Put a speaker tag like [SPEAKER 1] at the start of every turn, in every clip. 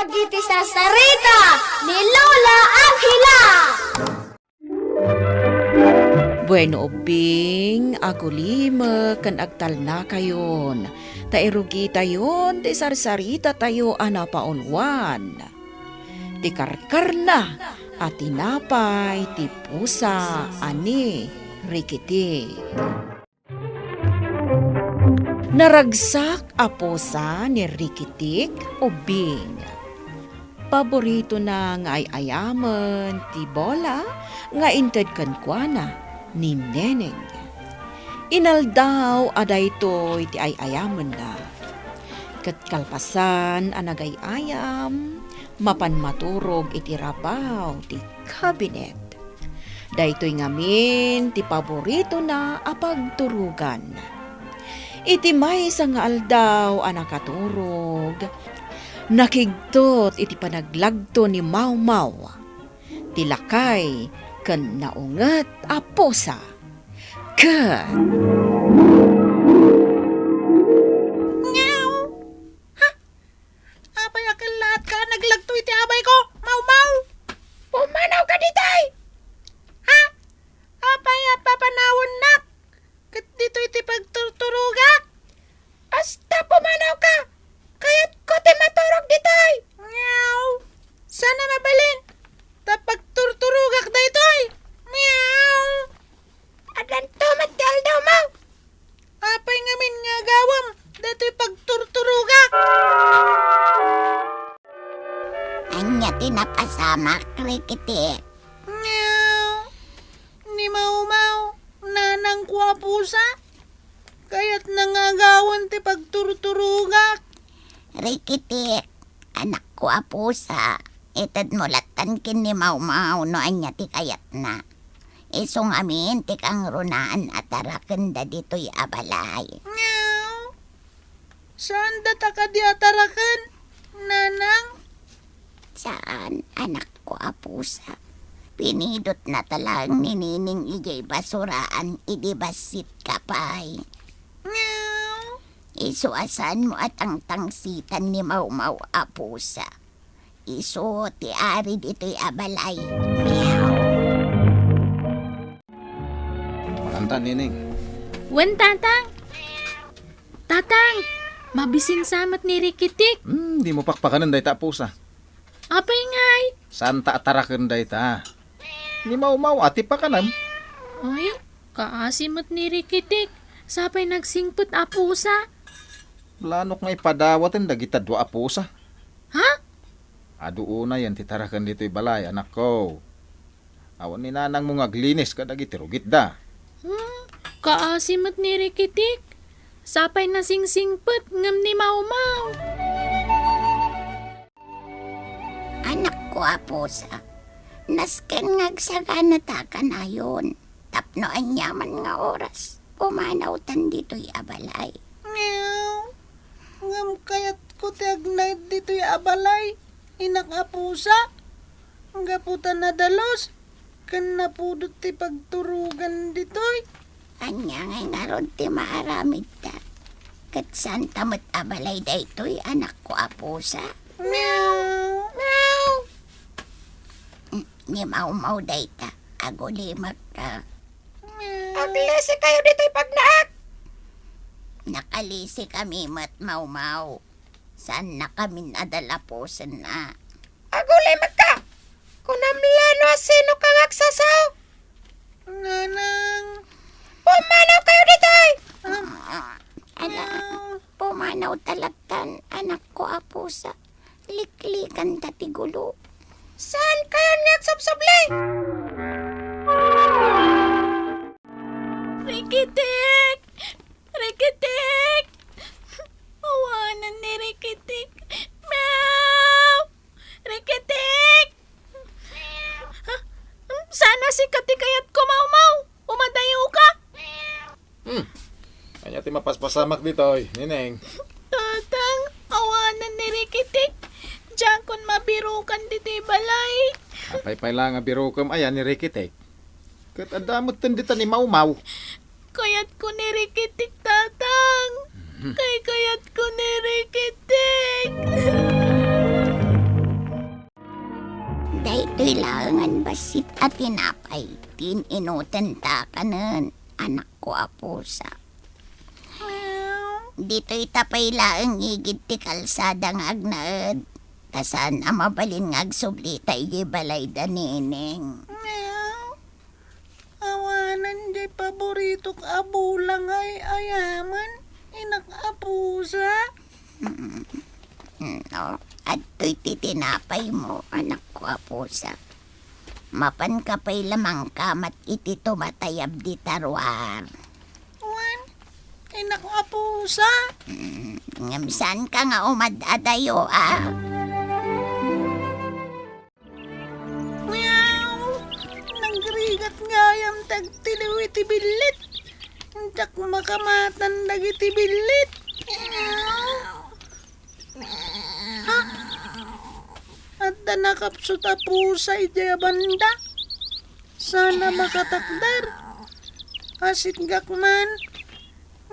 [SPEAKER 1] Agi ti sarita ni Lola Angela.
[SPEAKER 2] Bueno ubing, ako lima kan agtal na kayon. Tairugi tayon, ti sarsarita tayo anapaunwan. Ti karkar na, at tinapay, ti pusa, ani, rikiti. Naragsak a pusa ni rikitik ubing. Paborito na nga ay ayaman ti bola nga inted kankwana ni Neneng. Inaldaw aday to'y ti ay ayaman na. Kat kalpasan anagay ayam, mapan maturog iti rabaw ti kabinet. Daytoy ngamin ti paborito na apagturugan. Iti may nga aldaw anakaturog, nakigtot iti panaglagto ni Mau Mau. Tilakay ken naunget a pusa. Ken
[SPEAKER 3] Ngaw! Ha? Apay akalat ka, naglagto iti abay ko, Mau Mau! Pumanaw ka ditay! Ha? Apay papanawon nak! Kat dito iti pagturturugak! Asta pumanaw ka! Kaya't ko ti maturog ditay! Ngaw! Sana mabalin! Tapagturturugak daytoy! Meow! Aganto matal daw, Mau! Apay ngamin nga gawam! Dato'y pagturturugak!
[SPEAKER 4] Anya tinapasamak, Rikiti.
[SPEAKER 3] Meow! Ni Mau-Mau, nanang kwa pusa? Kaya't nangagawan ti pagturturugak.
[SPEAKER 4] Rikiti, anak ko apusa. Itad mulatan kin ni Mau-Mau no anya ti kayat na. Isong amin ti kang runaan at arakan da dito'y abalay.
[SPEAKER 3] Meow! Saan data ka di atarakan? Nanang?
[SPEAKER 4] Saan, anak ko apusa? Pinidot na talang ninining ijay basuraan idibasit kapay.
[SPEAKER 3] Meow!
[SPEAKER 4] Isuasan mo at ang tangsitan ni Mau-Mau apusa. Iso ti ari dito'y abalay. Meow.
[SPEAKER 5] Anta, Nining.
[SPEAKER 6] Wen, Tatang! Tatang! Mabisin samat ni Rikitik.
[SPEAKER 5] Di mo pakpakanan day ta pusa.
[SPEAKER 6] Apay ngay!
[SPEAKER 5] Santa atarakan day ta. Ni Mau-Mau ati pa kanam.
[SPEAKER 6] Ay, kaasimot ni Rikitik. Sapay nagsingput apusa.
[SPEAKER 5] Lanok nga ipadawatan dagita dua pusa.
[SPEAKER 6] Ha?
[SPEAKER 5] Adu una yan titarakan dito'y balay, anak ko. Awan ni nanang mo ngaglinis ka dagiti rugit da.
[SPEAKER 6] Kaasimot ni Rikitik. Sapay na singsingput ngam ni Mau-Mau.
[SPEAKER 4] Anak ko apusa. Nasken ngagsagana ta kanayon. Tapno anyaman nga oras. Pumanaw tan dito'y abalay.
[SPEAKER 3] Meow! Ngam kaya't ko ti agnay dito'y abalay. Inak apusa. Ang gaputan na dalos. Kan napudot ti pagturugan dito'y.
[SPEAKER 4] Anya ngay nga ron ti maaramid ta. Kat saan tamot abalay daytoy anak ko apusa.
[SPEAKER 3] Meow!
[SPEAKER 4] Meow! Ni Mau-Mau dayta. Agulimak ka.
[SPEAKER 3] Aglesi kayo dito'y pagnaak.
[SPEAKER 4] Nakalisi kami mat Mau-Mau. Saan na kami nadalapusan na.
[SPEAKER 3] Agulimak ka. Kunamlano sino kang agsasaw. Nanang. Pumanaw kayo dito'y.
[SPEAKER 4] Ala, pumanaw talagtan anak ko apusa. Liklikan tatigulo.
[SPEAKER 3] Saan kayo nagsubsublay?
[SPEAKER 6] Rikitik! Rikitik! Awanan ni Rikitik. Meow! Rikitik! Ha? Sana si katikayat ko, Mau-Mau. Umadayo ka.
[SPEAKER 5] Kanya ti mapaspasamak dito'y, Nineng.
[SPEAKER 6] Tatang, awanan ni Rikitik. Diyan kon mabirukan dito balay.
[SPEAKER 5] Apay-pay lang nga birukam ayan ni Rikitek. Kat adamot tandita ni Mau-Mau.
[SPEAKER 6] Kayat ko ni Rikitik, Tatang. Kayat ko ni Rikitik.
[SPEAKER 4] Daytoy langan basit at tinapay. Tininutan ta kanan, anak ko apusa. Dito'y tapay laang igid ti kalsada nga agnaed. Tasan amabalin nga agsublita iji balay da neneng.
[SPEAKER 3] Meow. Awanan di paborito ka abulang ay ayaman. Inak apusa.
[SPEAKER 4] No, at to'y titinapay mo, anak ko apusa. Mapan ka pa'y lamang kamat iti tumatayab di tarwar.
[SPEAKER 3] Wan. Inak apusa.
[SPEAKER 4] Ngamsan ka nga umadadayo, ah?
[SPEAKER 3] Meow. Nagrigat ngayam tagtiliw iti bilit. Hintak makamatan dagiti bilit. Meow. Ha? At da nakapsot a pusa iti banda. Sana makatakdar. Asit gakman.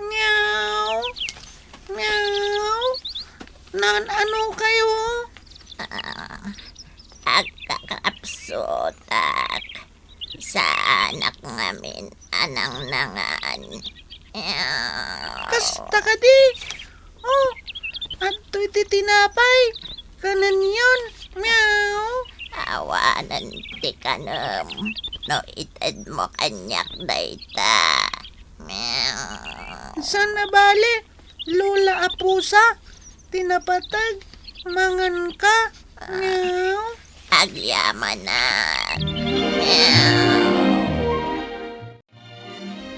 [SPEAKER 3] Meow. Meow. Nan ano kayo?
[SPEAKER 4] Agkakapsotak sa anak ngamin anang nangaan.
[SPEAKER 3] Kasta ka di. Oh. At to'y titinapay. Kanan yun. Meow.
[SPEAKER 4] Awanan ti kanam, no itad mo kanyak dayta. Meow.
[SPEAKER 3] Sana bali. Lola apusa. Tinapatag. Mangan ka. Meow.
[SPEAKER 4] Agyaman na. Meow.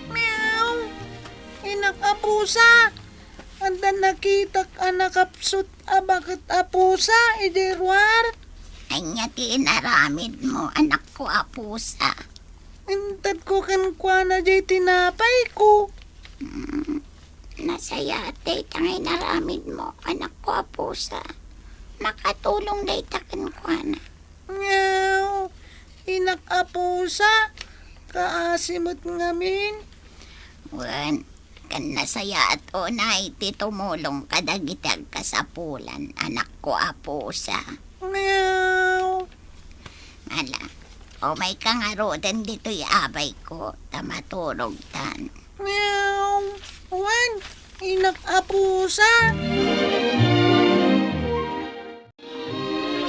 [SPEAKER 3] Meow. Inak apusa. Anda nakitak anak apsut abakit apusa. Idirwar.
[SPEAKER 4] Anya ti inaramid mo, anak ko apusa.
[SPEAKER 3] Intad ko kan kwa na jay tinapay ko.
[SPEAKER 4] Nasayate tangay naramid mo, anak ko apusa. Nakatulong day takan ko na.
[SPEAKER 3] Meow. Inak apusa. Kaasimot ngamin.
[SPEAKER 4] Wan, kan nasaya at unay ti tumulong kadagitag kasapulan, anak ko apusa.
[SPEAKER 3] Meow.
[SPEAKER 4] Ala, o may kangarodan dito'y abay ko, tamaturog tan.
[SPEAKER 3] Meow. Wan. Inak apusa.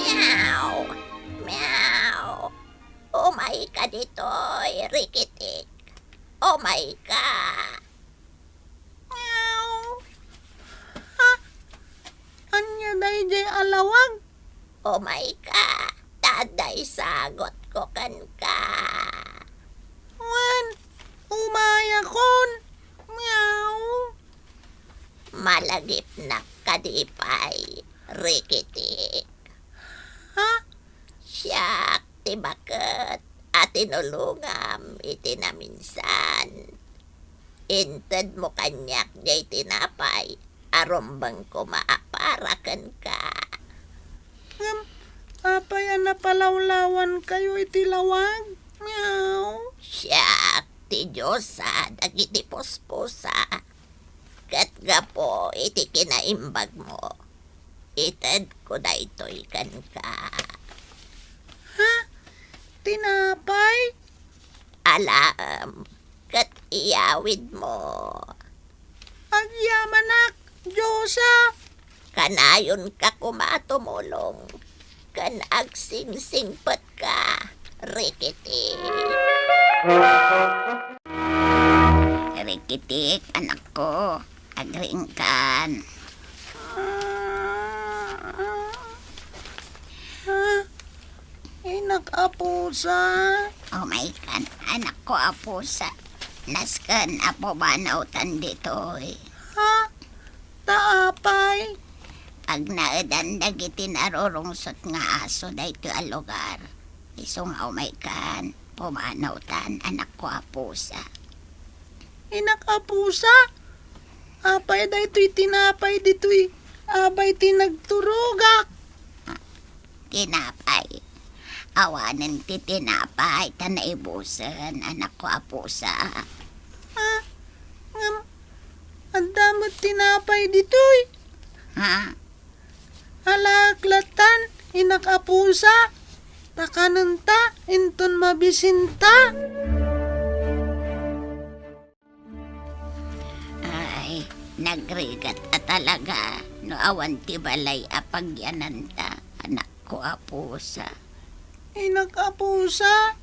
[SPEAKER 4] Meow! Meow! Umay ka dito'y rikitik. Umay ka.
[SPEAKER 3] Meow. Ha? Anya day jay alawag.
[SPEAKER 4] Umay ka. Taday sagot ko kan ka.
[SPEAKER 3] Wan. Umaya kon. Meow.
[SPEAKER 4] Malagip na kadipay, rikitik.
[SPEAKER 3] Ha?
[SPEAKER 4] Siyak ti bakit at tinulungam iti naminsan. Inted mo kanyak jay tinapay, arombang ko maaparakan ka.
[SPEAKER 3] Apay na palawlawan kayo iti lawag. Meow.
[SPEAKER 4] Siyak ti Diyosa dagiti puspusa. Kat gapo iti kinaimbag mo. Ited ko daytoy kan ka.
[SPEAKER 3] Ha? Tinapay?
[SPEAKER 4] Alam, kat iyawid mo.
[SPEAKER 3] Agyamanak. Diyosa.
[SPEAKER 4] Kanayon ka kumatumulong. Kan agsingsingpat ka, Rikiti. Rikitik, anak ko. Agringkan.
[SPEAKER 3] Ha? Inak apusa.
[SPEAKER 4] Kan, anak ko apusa. Naskan apo banautan ditoy.
[SPEAKER 3] Ha? Taapay?
[SPEAKER 4] Pag naedan dagiti narurungsot nga aso dayto a lugar. Isong kan, pumanautan anak ko apusa.
[SPEAKER 3] Inak apusa? Apay daytoy tinapay ditoy. Abay tinagturugak.
[SPEAKER 4] Tinapay. Awanan ti tinapay, tanaibusan, anak ko apusa.
[SPEAKER 3] Ha? Ang damot tinapay ditoy.
[SPEAKER 4] Ha?
[SPEAKER 3] Alaklatan. Inak apusa. takananta, inton mabisinta.
[SPEAKER 4] Ay, nagrigat at talaga. No awan ti balay apagyananta. Anak ko apusa.
[SPEAKER 3] Inakapusa,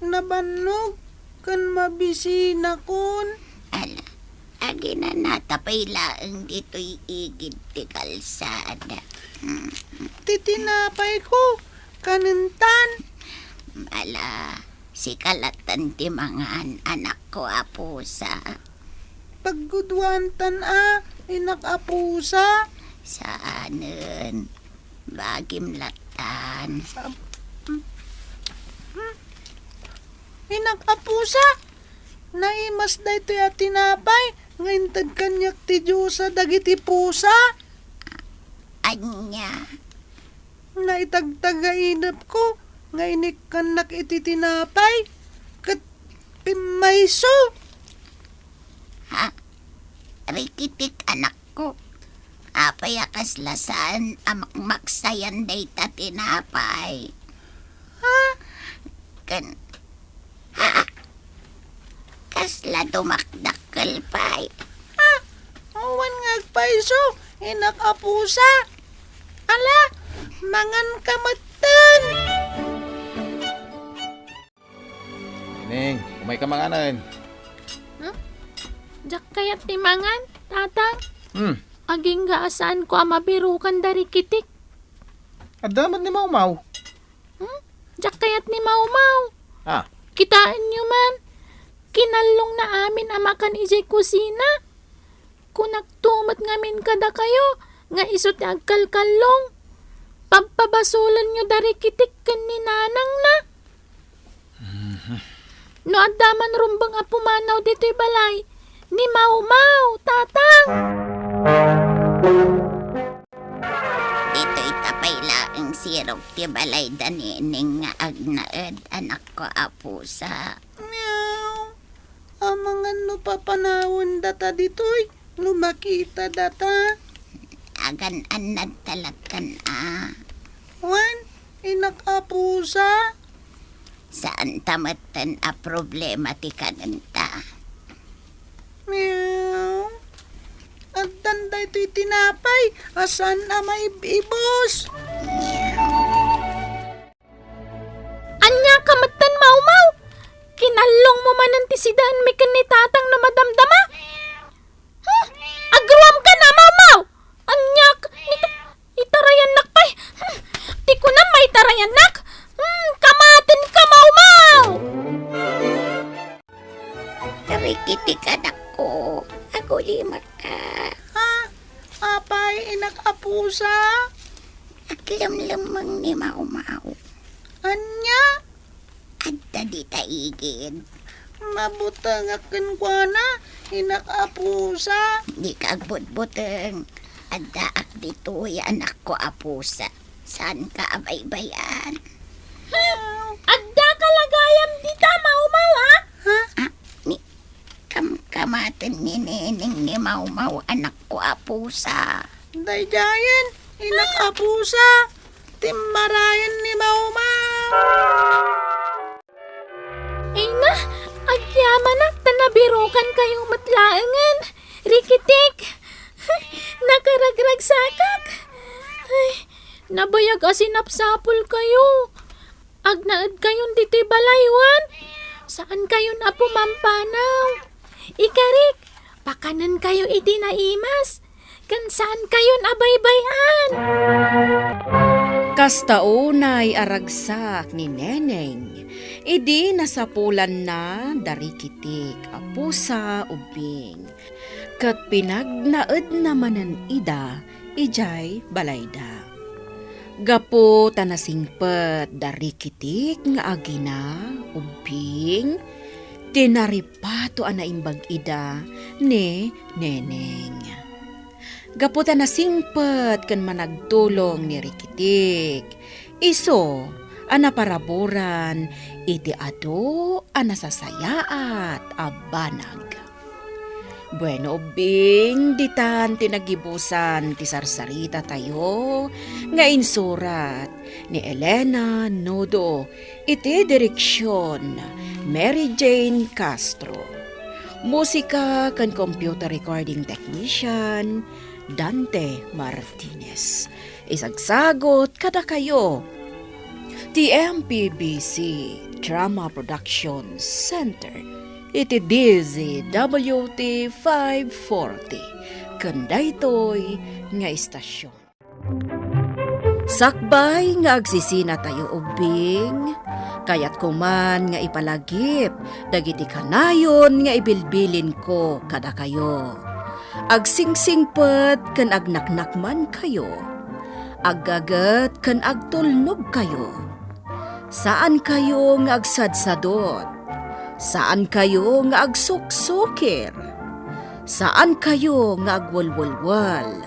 [SPEAKER 3] nabannog, kan mabisina kun.
[SPEAKER 4] Ala, agi na natapay laeng dito'y igid ti kalsada.
[SPEAKER 3] Titinapay ko, kanuntan.
[SPEAKER 4] Ala, si kalatan ti mangan anak ko apusa.
[SPEAKER 3] Paggudwantan inakapusa.
[SPEAKER 4] Saanen, bagim latan.
[SPEAKER 3] Inakapusa, naimas da ito ya tinapay, ngayon tagkanyak ti Diyosa dagiti pusa.
[SPEAKER 4] Anya,
[SPEAKER 3] Naitagtagainap ko, ngayon ikanak iti tinapay, kat pimayso.
[SPEAKER 4] ha? Rikitik anak ko. Apay akas lasan amakmaksayan day ta tinapay.
[SPEAKER 3] Ha?
[SPEAKER 4] Kan, ha? Kasla dumakdakkel pay.
[SPEAKER 3] Awan ngagpaiso, inakapusa. Ala, mangan kamatan.
[SPEAKER 5] Neneng, umay ka manganan.
[SPEAKER 6] Jak kayat ti mangan, tatang.
[SPEAKER 5] Hmm,
[SPEAKER 6] Aging gaasaan ko mabirukan dari kitik.
[SPEAKER 5] adaman ni Maumaw.
[SPEAKER 6] Jak kayat ni Mau-Mau.
[SPEAKER 5] Ah,
[SPEAKER 6] Kitaan nyo man. Kinalong na amin amakan ijay kusina. Kung nagtumot ngamin kada kayo, nga isot agkalkalong. Pagpabasulan nyo dari kitik kan ni nanang na. No adaman rumbang apumanaw dito'y balay. Ni Mau-Mau, tatang.
[SPEAKER 4] Dito'y tapay laeng sirok ti balay danining nga agnaed anak ko apusa.
[SPEAKER 3] Meow. Amangan no papanawon data ditoy, lumakita data.
[SPEAKER 4] Agan anad talakan
[SPEAKER 3] Wan, inakapusa.
[SPEAKER 4] Saan tamatan a problema ti kananta.
[SPEAKER 3] Meow. At tanda ito'y tinapay, asan na may ibos?
[SPEAKER 6] Anya kamatan Mau-Mau. Kinalong mo man ang tisidahan may kanitatang na madamdama. Agruam ka na, Mau-Mau. Anya itarayan nak pay. Di ko na may tarayan nak. Kamatin ka, Mau-Mau.
[SPEAKER 4] Rikitik anak ko. Ako lima ka.
[SPEAKER 3] Ha? Apay, inakapusa?
[SPEAKER 4] Aglam-lamang ni Mau-Mau.
[SPEAKER 3] Anya?
[SPEAKER 4] Adda di taigid.
[SPEAKER 3] Mabutang akin kwa na, inakapusa.
[SPEAKER 4] Di ka agbut-buteng. Adda ak dito'y anak ko apusa. Saan ka abaybayan?
[SPEAKER 6] Adda kalagayam dita, Mau-Mau, ha?
[SPEAKER 4] Ni kamkamatin ni Neneng ni Mau-Mau anak ko apusa.
[SPEAKER 3] Daydayan, inakapusa. Timmarayan ni Mau-Mau.
[SPEAKER 6] Ay na, agyaman na, tanabirukan kayong matlaangan. Rikitik, nakaragrag sakak. Ay, nabayag asinapsapol kayo. Agnaad kayon dito'y balaywan. Saan kayo na pumampanaw? Ikarik, pakanan kayo iti naimas. Kan saan kayo nabaybayan?
[SPEAKER 2] Kastaunay aragsak ni Neneng. Idi nasapulan na dari kitik apusa ubing. Kat pinagnaed namanan ida ijay balayda. Gapo tanasingpet dari kitik nga agina ubing. Tinaripato anaimbag ida ni Neneng. Gaputan na singpet kan managtulong ni Rikitik. Iso, anaparaburan, iti ado, anasasayaat, abanag. Bueno, ubing, ditan tinagibusan, ti sarsarita tayo, nga insurat, ni Elena Nodo, iti direksyon Mary Jane Castro. Musika kan computer recording technician Dante Martinez. Isagsagot kada kayo ti MPBC Drama Production Center iti DZWT 540 kandaytoy nga istasyon. Sakbay nga agsisina tayo ubing, kayat kuman nga ipalagip, dagiti kanayon nga ibilbilin ko kada kayo. Agsingsingpet kan agnaknakman kayo, aggagat kan agtulnog kayo. Saan kayo nga agsadsadot? Saan kayo nga agsuksukir? Saan kayo nga agwalwalwal?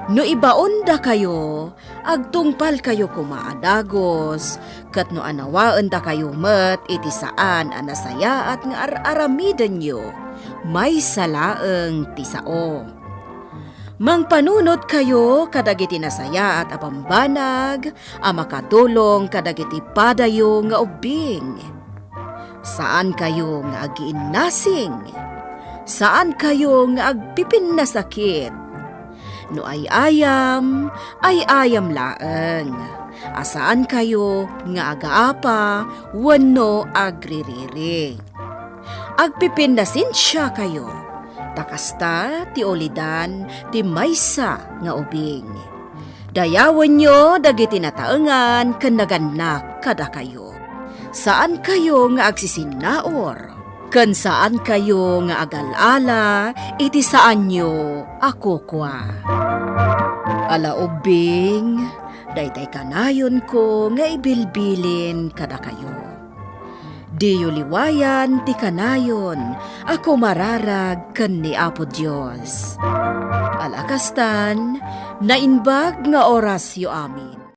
[SPEAKER 2] No ibaon da kayo, agtungpal kayo kumaadagos, kat no anawaan da kayo met iti saan anasaya at nga aramidan nyo, may salaeng tisao. Mangpanunot kayo kadagiti nasaya at apambanag, makatulong kadagiti padayo nga ubing. Saan kayo nga agiinnasing? Saan kayo nga agpipin na sakit? No ay ayam laeng. Asaan kayo nga agaapa, wano agririri. Agpipin na sinsya kayo. Takasta ti olidan ti maysa nga ubing. Dayawan nyo dagiti nataengan ken naganak kada kayo. Saan kayo nga agsisinaor? Ken saan kayo nga agalala iti saan nyo ako kwa. Ala ubing, daytay kanayon ko nga ibilbilin kada kayo. Diyo liwayan ti kanayon, ako mararag ken ni Apo Dios. Alakastan, nainbag nga orasyo amin.